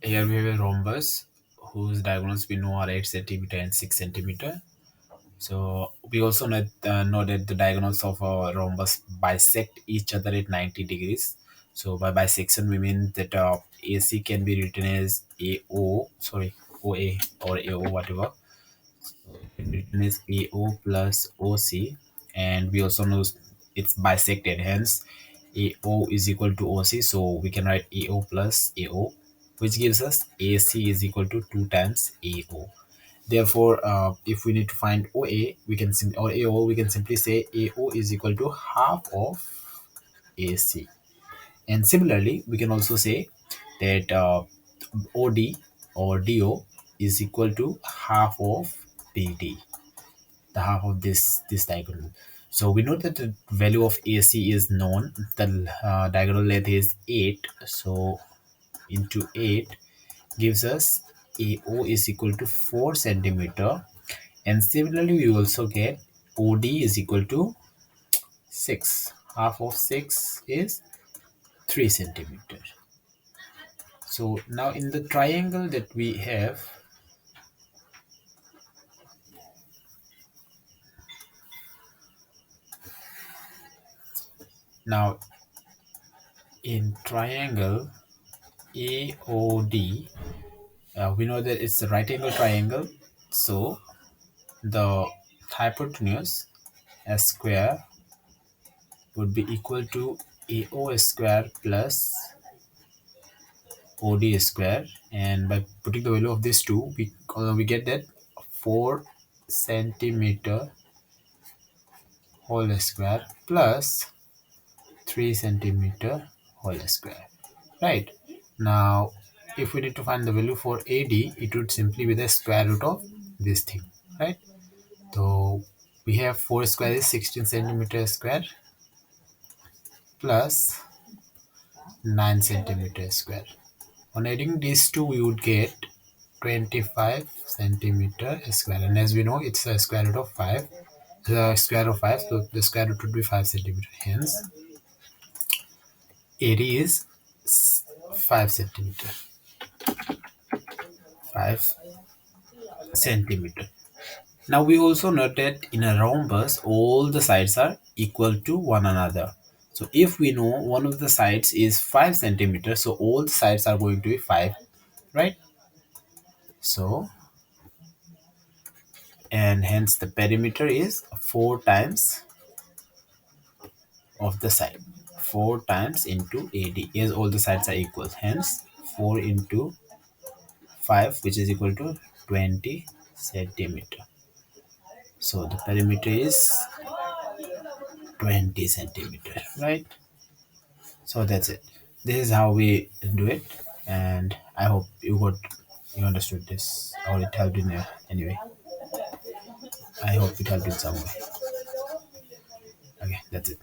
Here we have a rhombus whose diagonals we know are 8 centimeter and 6 centimeter. So we also know that the diagonals of a rhombus bisect each other at 90 degrees. So by bisection we mean that AC can be written as AO, sorry, OA or AO, whatever. It can be written as AO plus OC, and we also know it's bisected. Hence, AO is equal to OC. So we can write AO plus AO, which gives us AC is equal to 2 times AO. Therefore, if we need to find OA, we can or AO, we can simply say AO is equal to half of AC. And similarly, we can also say that OD or DO is equal to half of BD, the half of this diagonal. So we know that the value of AC is known. The diagonal length is 8. So into 8 gives us AO is equal to 4 centimeter, and similarly we also get OD is equal to 6. Half of 6 is 3 centimeter. So now in the triangle that we have, now in triangle AOD, we know that it's a right angle triangle. So the hypotenuse S square would be equal to AO square plus OD square, and by putting the value of these two, we get that 4 centimeter whole square plus 3 centimeter whole square. Right now, if we need to find the value for AD, it would simply be the square root of this thing, right? So we have 4 square is 16 centimeter square plus 9 centimeter square. On adding these two, we would get 25 centimeter square, and as we know, it's a square root of 5. The square of 5, so the square root would be 5 centimeter. Hence, area is 5 centimeter. 5 centimeter. Now we also note that in a rhombus, all the sides are equal to one another. So if we know one of the sides is 5 centimeters, so all the sides are going to be 5, right? So, and hence the perimeter is 4 times of the side. 4 times into AD, as all the sides are equal. Hence 4 into 5, which is equal to 20 centimeter. So the perimeter is 20 centimeter, right? So that's it. This is how we do it, and I hope you understood this, or it helped in any way. I hope it helped in some way. Okay, that's it.